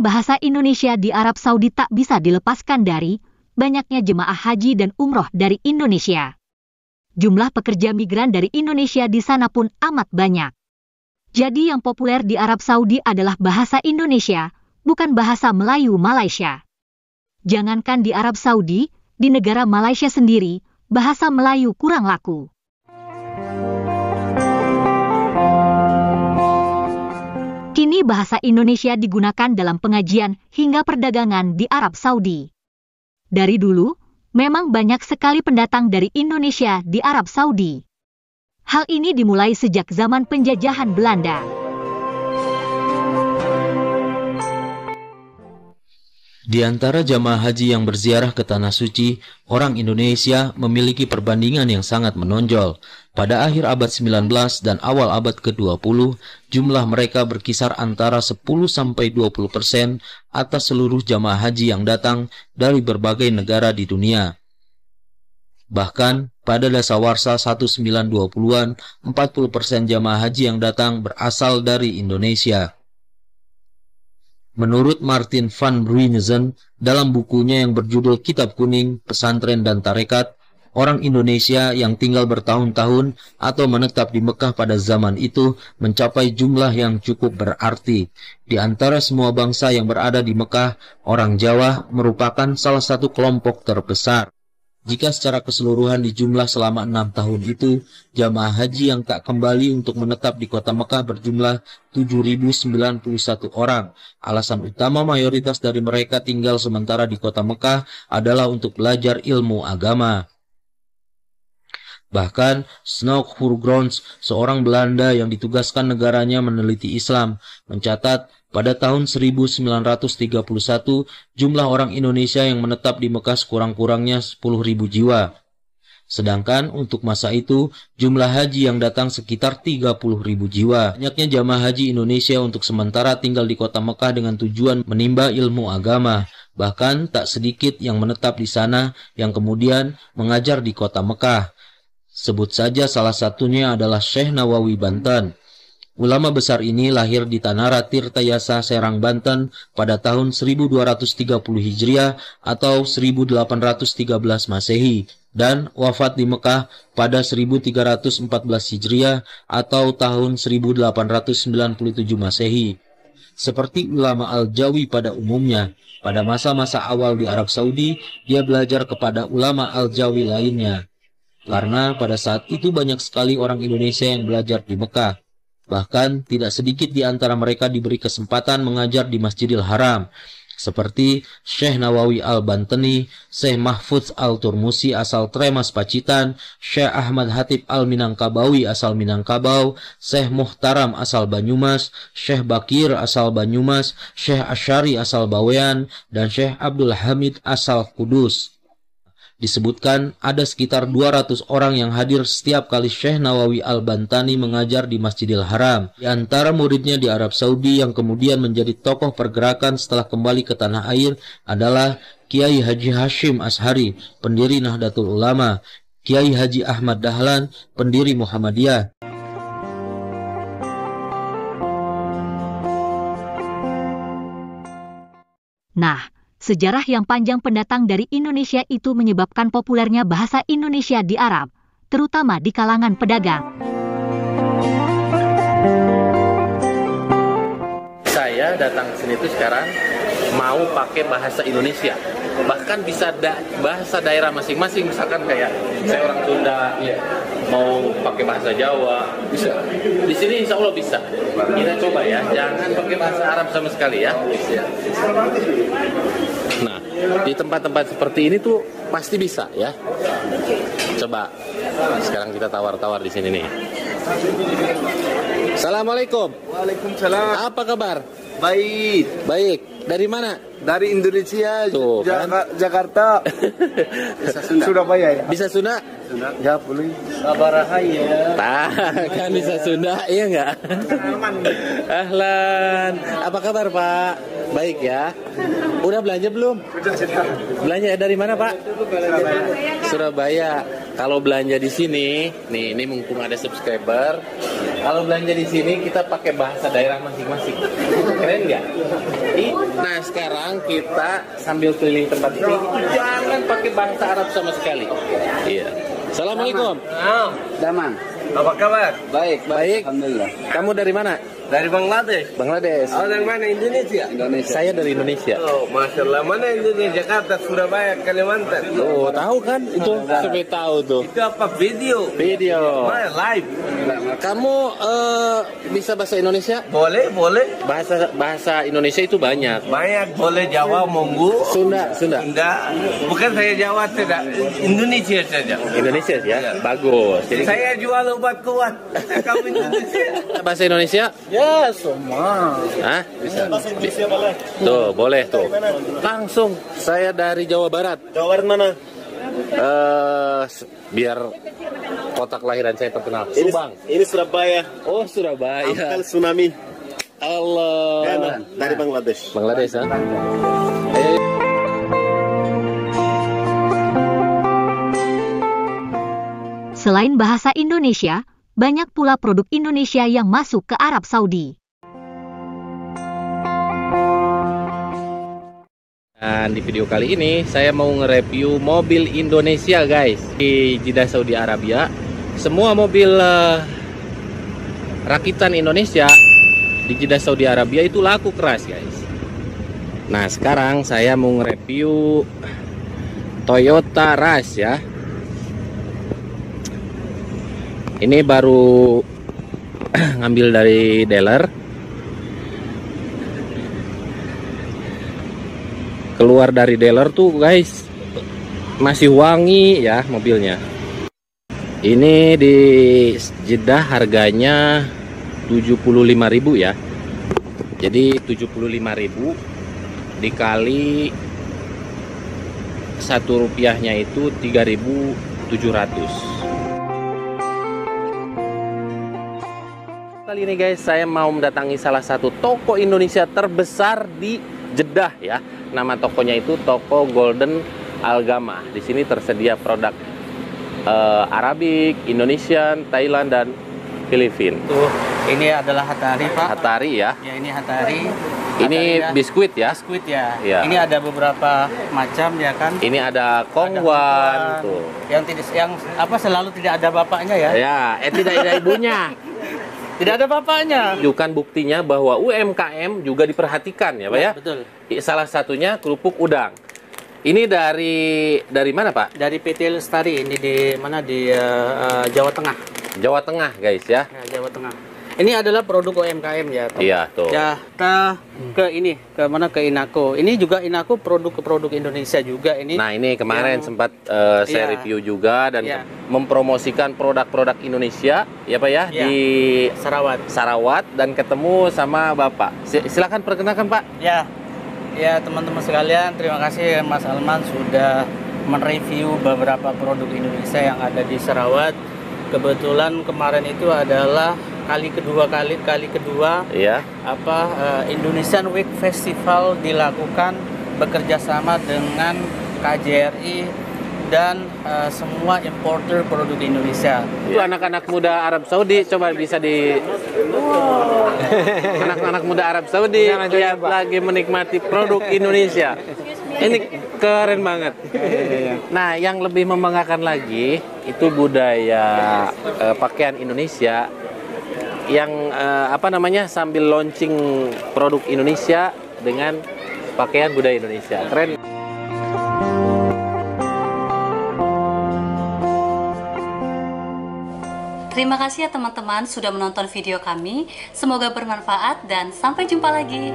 Pendidikan bahasa Indonesia di Arab Saudi tak bisa dilepaskan dari banyaknya jemaah haji dan umroh dari Indonesia. Jumlah pekerja migran dari Indonesia di sana pun amat banyak. Jadi yang populer di Arab Saudi adalah bahasa Indonesia, bukan bahasa Melayu Malaysia. Jangankan di Arab Saudi, di negara Malaysia sendiri, bahasa Melayu kurang laku. Kini bahasa Indonesia digunakan dalam pengajian hingga perdagangan di Arab Saudi. Dari dulu, memang banyak sekali pendatang dari Indonesia di Arab Saudi. Hal ini dimulai sejak zaman penjajahan Belanda. Di antara jamaah haji yang berziarah ke Tanah Suci, orang Indonesia memiliki perbandingan yang sangat menonjol. Pada akhir abad 19 dan awal abad ke-20, jumlah mereka berkisar antara 10-20% atas seluruh jamaah haji yang datang dari berbagai negara di dunia. Bahkan, pada dasawarsa 1920-an, 40% jamaah haji yang datang berasal dari Indonesia. Menurut Martin van Bruynesen, dalam bukunya yang berjudul Kitab Kuning, Pesantren dan Tarekat, orang Indonesia yang tinggal bertahun-tahun atau menetap di Mekah pada zaman itu mencapai jumlah yang cukup berarti. Di antara semua bangsa yang berada di Mekah, orang Jawa merupakan salah satu kelompok terbesar. Jika secara keseluruhan dijumlah selama 6 tahun itu, jamaah haji yang tak kembali untuk menetap di kota Mekah berjumlah 7.091 orang. Alasan utama mayoritas dari mereka tinggal sementara di kota Mekah adalah untuk belajar ilmu agama. Bahkan, Snoek Hurgrons, seorang Belanda yang ditugaskan negaranya meneliti Islam, mencatat pada tahun 1931, jumlah orang Indonesia yang menetap di Mekah sekurang-kurangnya 10.000 jiwa. Sedangkan untuk masa itu, jumlah haji yang datang sekitar 30.000 jiwa. Banyaknya jamaah haji Indonesia untuk sementara tinggal di kota Mekah dengan tujuan menimba ilmu agama. Bahkan tak sedikit yang menetap di sana yang kemudian mengajar di kota Mekah. Sebut saja salah satunya adalah Syekh Nawawi Banten. Ulama besar ini lahir di Tanara Tirtayasa, Serang, Banten pada tahun 1230 Hijriah atau 1813 Masehi dan wafat di Mekah pada 1314 Hijriah atau tahun 1897 Masehi. Seperti ulama Al-Jawi pada umumnya, pada masa-masa awal di Arab Saudi, dia belajar kepada ulama Al-Jawi lainnya. Karena pada saat itu banyak sekali orang Indonesia yang belajar di Mekah. Bahkan tidak sedikit di antara mereka diberi kesempatan mengajar di Masjidil Haram, seperti Syekh Nawawi Al-Banteni, Syekh Mahfudz Al-Turmusi asal Tremas Pacitan, Syekh Ahmad Hatib Al-Minangkabawi asal Minangkabau, Syekh Muhtaram asal Banyumas, Syekh Bakir asal Banyumas, Syekh Asyari asal Bawean, dan Syekh Abdul Hamid asal Kudus. Disebutkan ada sekitar 200 orang yang hadir setiap kali Syekh Nawawi Al-Bantani mengajar di Masjidil Haram. Di antara muridnya di Arab Saudi yang kemudian menjadi tokoh pergerakan setelah kembali ke tanah air adalah Kiai Haji Hashim Ashari, pendiri Nahdlatul Ulama, Kiai Haji Ahmad Dahlan, pendiri Muhammadiyah. Nah, sejarah yang panjang pendatang dari Indonesia itu menyebabkan populernya bahasa Indonesia di Arab, terutama di kalangan pedagang. Saya datang ke sini tuh sekarang mau pakai bahasa Indonesia. Bahkan bisa bahasa daerah masing-masing, misalkan kayak saya orang Sunda, mau pakai bahasa Jawa, bisa. Di sini insya Allah bisa. Kita coba ya, jangan pakai bahasa Arab sama sekali ya. Nah, di tempat-tempat seperti ini tuh pasti bisa ya. Coba. Sekarang kita tawar-tawar di sini nih. Assalamualaikum. Waalaikumsalam. Apa kabar? Baik. Baik. Dari mana? Dari Indonesia, tuh, Jakarta. Bisa Sunda. Surabaya ya. Bisa Sunda? Ya boleh. Sabarahaya. Kan bisa Sunda, iya nggak? Ahlan. Apa kabar Pak? Baik ya. Udah belanja belum? Belanja dari mana Pak? Surabaya. Kalau belanja di sini, nih ini mumpung ada subscriber, kalau belanja di sini kita pakai bahasa daerah masing-masing. Keren nggak? Nah sekarang kita sambil keliling tempat ini, jangan pakai bahasa Arab sama sekali. Iya. Assalamualaikum. Daman. Apa kabar? Baik, baik. Alhamdulillah. Kamu dari mana? Dari Bangladesh. Bangladesh. Oh, dari mana? Indonesia? Indonesia. Saya dari Indonesia. Oh, Masya Allah. Mana Indonesia? Jakarta, Surabaya, Kalimantan. Oh, tahu kan? Itu sampai tahu tuh. Itu apa? Video? Video. Mana? Live? Kamu bisa bahasa Indonesia? Boleh, boleh. Bahasa Indonesia itu banyak. Banyak. Boleh Jawa, Monggo. Sunda. Sunda. Bukan saya Jawa, tidak. Indonesia saja. Indonesia ya, bagus. Jadi Saya jual obat kuat. Kamu Indonesia? bahasa Indonesia? Ya, semua. Hah? Bisa. Tuh, boleh tuh. Langsung saya dari Jawa Barat. Jawa Barat mana? Biar kota kelahiran saya terkenal. Subang. Ini Surabaya. Oh, Surabaya. Tsunami. Allah. Dari Bangladesh. Bangladesh, ha? Selain bahasa Indonesia, banyak pula produk Indonesia yang masuk ke Arab Saudi. Dan di video kali ini saya mau nge-review mobil Indonesia guys di Jeddah Saudi Arabia. Semua mobil rakitan Indonesia di Jeddah Saudi Arabia itu laku keras guys. Nah sekarang saya mau nge-review Toyota Rush ya. Ini baru ngambil dari dealer. Keluar dari dealer tuh guys, masih wangi ya mobilnya. Ini di Jeddah harganya 75.000 ya. Jadi 75.000 dikali 1 rupiahnya itu 3.700. Kali ini guys saya mau mendatangi salah satu toko Indonesia terbesar di Jeddah ya. Nama tokonya itu toko Golden Algama. Di sini tersedia produk Arabik, Indonesian, Thailand dan Filipina. Tuh, ini adalah Hatari Pak. Hatari ya. Ya ini Hatari. Ini Hatarinya biskuit ya. Biskuit ya. Ya. Ini ada beberapa macam ya kan. Ini ada Ada Kongwan tuh. yang apa selalu tidak ada bapaknya ya. Ya, tidak ada ibunya. Tidak ada bapaknya. Tunjukkan buktinya bahwa UMKM juga diperhatikan ya Pak ya. Betul. Salah satunya kerupuk udang. Ini dari mana Pak? Dari PT Lestari ini di mana di Jawa Tengah. Jawa Tengah guys ya. Ya, Jawa Tengah. Ini adalah produk UMKM ya. Tom. Iya tuh. Ya, kita ke mana ke Inako. Ini juga Inako produk Indonesia juga ini. Nah ini kemarin Yang- sempat saya Iya. review juga dan Iya. mempromosikan produk-produk Indonesia ya Pak ya Iya. di Sarawat. Sarawat dan ketemu sama Bapak. Silakan perkenalkan Pak. Ya, ya teman-teman sekalian, terima kasih Mas Alman sudah mereview beberapa produk Indonesia yang ada di Sarawat. Kebetulan kemarin itu adalah kali kedua Ya. Indonesian Week Festival dilakukan bekerja sama dengan KJRI dan semua importer produk Indonesia. Itu anak-anak muda Arab Saudi coba bisa di anak-anak muda Arab Saudi lihat lagi menikmati produk Indonesia. Ini keren banget. Nah, yang lebih membanggakan lagi itu budaya pakaian Indonesia yang sambil launching produk Indonesia dengan pakaian budaya Indonesia. Keren. Terima kasih ya teman-teman sudah menonton video kami. Semoga bermanfaat dan sampai jumpa lagi.